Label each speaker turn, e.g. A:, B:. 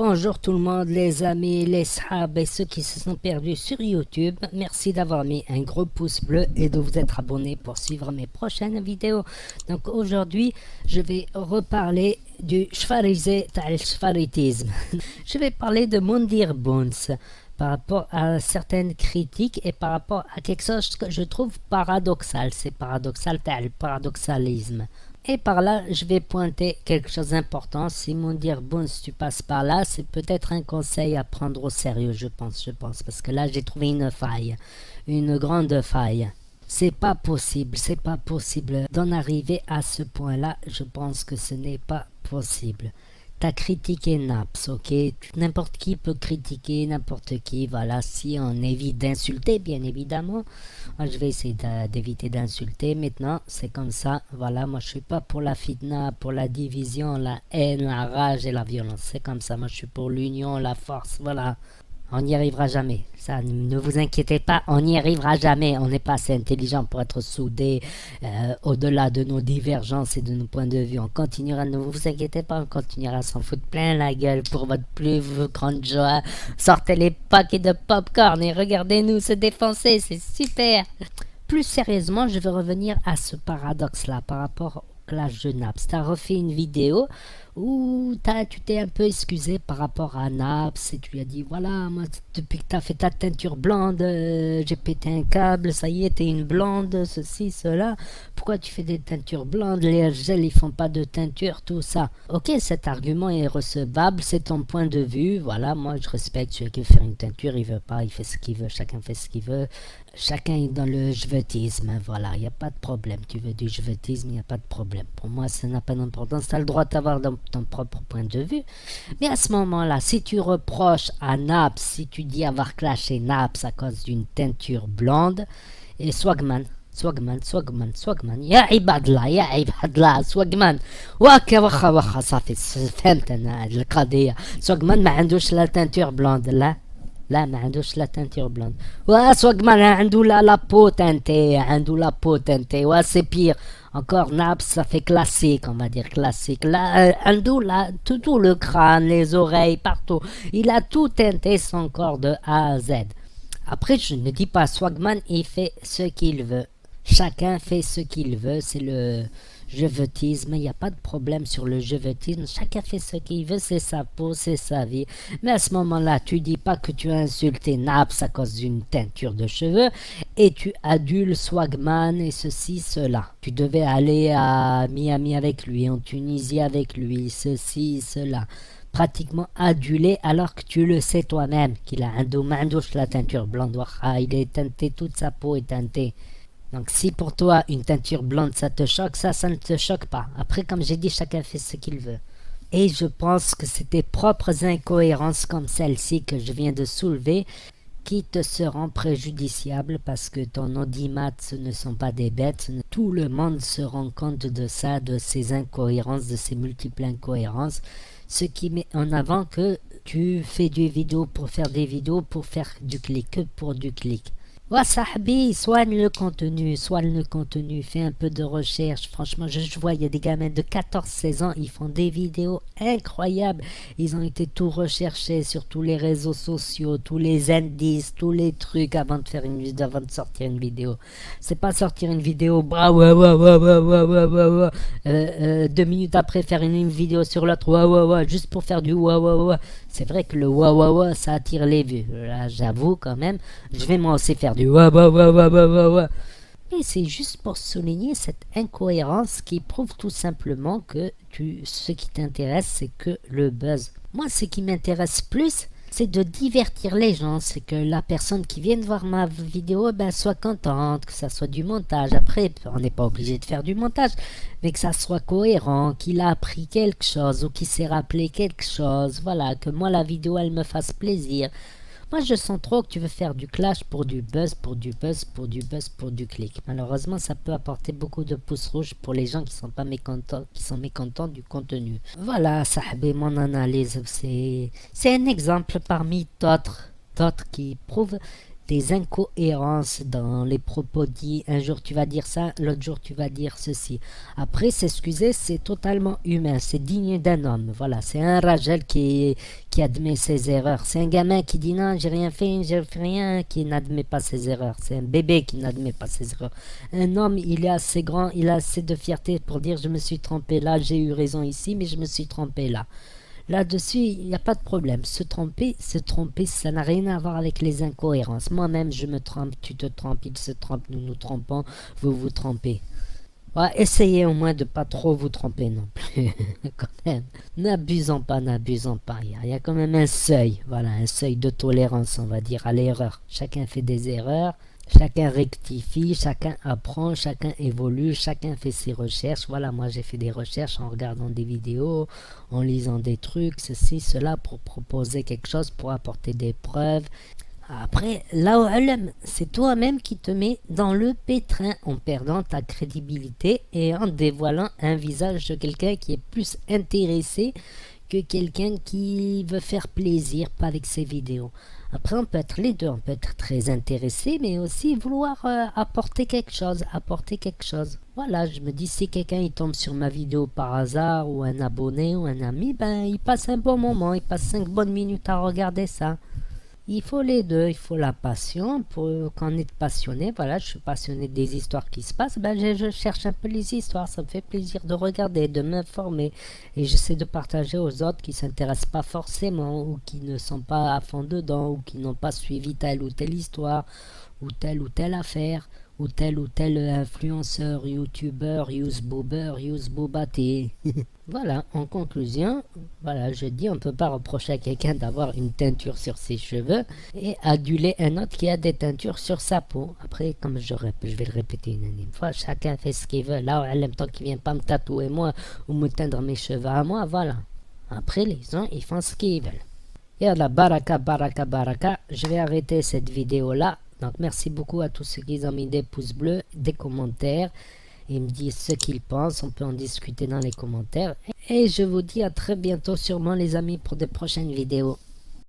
A: Bonjour tout le monde, les amis, les sahab et ceux qui se sont perdus sur YouTube. Merci d'avoir mis un gros pouce bleu et de vous être abonné pour suivre mes prochaines vidéos. Donc aujourd'hui, je vais reparler du Shfarizé tal Shfaritisme. Je vais parler de Mondir Bounce par rapport à certaines critiques et par rapport à quelque chose que je trouve paradoxal. C'est paradoxal, le paradoxalisme. Et par là, je vais pointer quelque chose d'important. Si Mondir Bounce, tu passes par là, c'est peut-être un conseil à prendre au sérieux, je pense. Parce que là, j'ai trouvé une faille. Une grande faille. C'est pas possible d'en arriver à ce point-là. Je pense que ce n'est pas possible. T'as critiqué Naps, ok? N'importe qui peut critiquer, n'importe qui, voilà, si on évite d'insulter, bien évidemment. Moi, je vais essayer d'éviter d'insulter, maintenant, c'est comme ça, voilà, moi, je suis pas pour la fitna, pour la division, la haine, la rage et la violence, c'est comme ça, moi, je suis pour l'union, la force, voilà. On n'y arrivera jamais. Ça, ne vous inquiétez pas, on n'y arrivera jamais. On n'est pas assez intelligent pour être soudés au-delà de nos divergences et de nos points de vue. On continuera, ne vous inquiétez pas, on continuera à s'en foutre plein la gueule pour votre plus grande joie. Sortez les paquets de popcorn et regardez-nous se défoncer, c'est super. Plus sérieusement, je veux revenir à ce paradoxe-là par rapport au clash de Naps. Tu as refait une vidéo où tu t'es un peu excusé par rapport à Naps et tu lui as dit voilà, moi depuis que tu as fait ta teinture blonde, j'ai pété un câble, ça y est, t'es une blonde, ceci, cela. Pourquoi tu fais des teintures blondes? Les gels ils font pas de teinture, tout ça. Ok, cet argument est recevable, c'est ton point de vue, voilà, moi je respecte celui qui veut faire une teinture, il veut pas, il fait ce qu'il veut, chacun fait ce qu'il veut. Chacun est dans le jvetisme, voilà, il n'y a pas de problème. Tu veux du jvetisme, il n'y a pas de problème. Pour moi, ça n'a pas d'importance. Tu as le droit d'avoir ton propre point de vue. Mais à ce moment-là, si tu reproches à Naps, si tu dis avoir clashé Naps à cause d'une teinture blonde, et Swagman, يا عباد الله يا عباد الله سواقمان واخا صافي فهمت انا هاد القضيه سواقمان ما عندوش لا تانتور بلوند لا ما عندوش لا تانتور بلوند وسواقمان عنده لا بو تانتي عنده لا بو تانتي سي بير encore Naps ça fait classique on va dire classique là عنده là tout le crâne les oreilles partout il a tout teinté son corps de A à Z. Après je ne dis pas Swagman il fait ce qu'il veut. Chacun fait ce qu'il veut, c'est le jeuvetisme, il n'y a pas de problème sur le jeuvetisme, chacun fait ce qu'il veut, c'est sa peau, c'est sa vie. Mais à ce moment-là, tu dis pas que tu as insulté Naps à cause d'une teinture de cheveux et tu adules Swagman et ceci, cela. Tu devais aller à Miami avec lui, en Tunisie avec lui, ceci, cela. Pratiquement adulé alors que tu le sais toi-même qu'il a la teinture blonde, il est teinté, toute sa peau est teintée. Donc si pour toi une teinture blonde ça te choque, ça ne te choque pas. Après comme j'ai dit, chacun fait ce qu'il veut. Et je pense que c'est tes propres incohérences comme celle-ci que je viens de soulever qui te seront préjudiciables parce que ton audimat ce ne sont pas des bêtes. Tout le monde se rend compte de ça, de ces incohérences, de ces multiples incohérences. Ce qui met en avant que tu fais des vidéos pour faire des vidéos pour faire du clic, que pour du clic. Ouais, Sahbi, soigne le contenu, fais un peu de recherche. Franchement, je vois, il y a des gamins de 14-16 ans, ils font des vidéos incroyables. Ils ont été tout recherchés sur tous les réseaux sociaux, tous les indices, tous les trucs avant de sortir une vidéo. C'est pas sortir une vidéo, 2 minutes après faire une vidéo sur l'autre, juste pour faire du C'est vrai que le ça attire les vues. Là, j'avoue quand même, je vais moi aussi faire du Et c'est juste pour souligner cette incohérence qui prouve tout simplement que ce qui t'intéresse, c'est que le buzz. Moi, ce qui m'intéresse plus, c'est de divertir les gens, c'est que la personne qui vient de voir ma vidéo soit contente, que ça soit du montage. Après, on n'est pas obligé de faire du montage, mais que ça soit cohérent, qu'il a appris quelque chose ou qu'il s'est rappelé quelque chose. Voilà, que moi la vidéo elle me fasse plaisir. Moi, je sens trop que tu veux faire du clash pour du buzz, pour du clic. Malheureusement, ça peut apporter beaucoup de pouces rouges pour les gens qui sont pas mécontents, qui sont mécontents du contenu. Voilà, sahbi, mon analyse, c'est un exemple parmi d'autres qui prouvent des incohérences dans les propos dits. Un jour tu vas dire ça, l'autre jour tu vas dire ceci. Après, s'excuser, c'est totalement humain, c'est digne d'un homme. Voilà, c'est un Rajel qui admet ses erreurs. C'est un gamin qui dit non, j'ai rien fait rien, qui n'admet pas ses erreurs. C'est un bébé qui n'admet pas ses erreurs. Un homme, il est assez grand, il a assez de fierté pour dire je me suis trompé là, j'ai eu raison ici, mais je me suis trompé là. Là-dessus, il n'y a pas de problème. Se tromper, ça n'a rien à voir avec les incohérences. Moi-même, je me trompe, tu te trompes, il se trompe, nous nous trompons, vous vous trompez. Ouais, essayez au moins de pas trop vous tromper non plus. Quand même. N'abusons pas, n'abusons pas. Il y a quand même un seuil, voilà, un seuil de tolérance, on va dire, à l'erreur. Chacun fait des erreurs. Chacun rectifie, chacun apprend, chacun évolue, chacun fait ses recherches. Voilà, moi j'ai fait des recherches en regardant des vidéos, en lisant des trucs, ceci, cela, pour proposer quelque chose, pour apporter des preuves. Après, là, c'est toi-même qui te mets dans le pétrin en perdant ta crédibilité et en dévoilant un visage de quelqu'un qui est plus intéressé que quelqu'un qui veut faire plaisir, pas avec ses vidéos. Après, on peut être les deux, on peut être très intéressé, mais aussi vouloir apporter quelque chose, Voilà, je me dis, si quelqu'un il tombe sur ma vidéo par hasard, ou un abonné, ou un ami, ben, il passe un bon moment, il passe 5 bonnes minutes à regarder ça. Il faut les deux, il faut la passion. Quand on est passionné, voilà, je suis passionné des histoires qui se passent, ben je cherche un peu les histoires, ça me fait plaisir de regarder, de m'informer. Et j'essaie de partager aux autres qui ne s'intéressent pas forcément, ou qui ne sont pas à fond dedans, ou qui n'ont pas suivi telle ou telle histoire, ou telle affaire, ou tel influenceur, youtubeur, boobati. Voilà, en conclusion, voilà, je dis, on ne peut pas reprocher à quelqu'un d'avoir une teinture sur ses cheveux et aduler un autre qui a des teintures sur sa peau. Après, comme je vais le répéter une énième fois, chacun fait ce qu'il veut. Là, en même temps qu'il ne vient pas me tatouer moi ou me teindre mes cheveux à moi, voilà. Après, les gens, ils font ce qu'ils veulent. Yallah, baraka, baraka, baraka. Je vais arrêter cette vidéo-là. Donc, merci beaucoup à tous ceux qui ont mis des pouces bleus, des commentaires. Ils me disent ce qu'ils pensent, on peut en discuter dans les commentaires. Et je vous dis à très bientôt sûrement les amis pour de prochaines vidéos.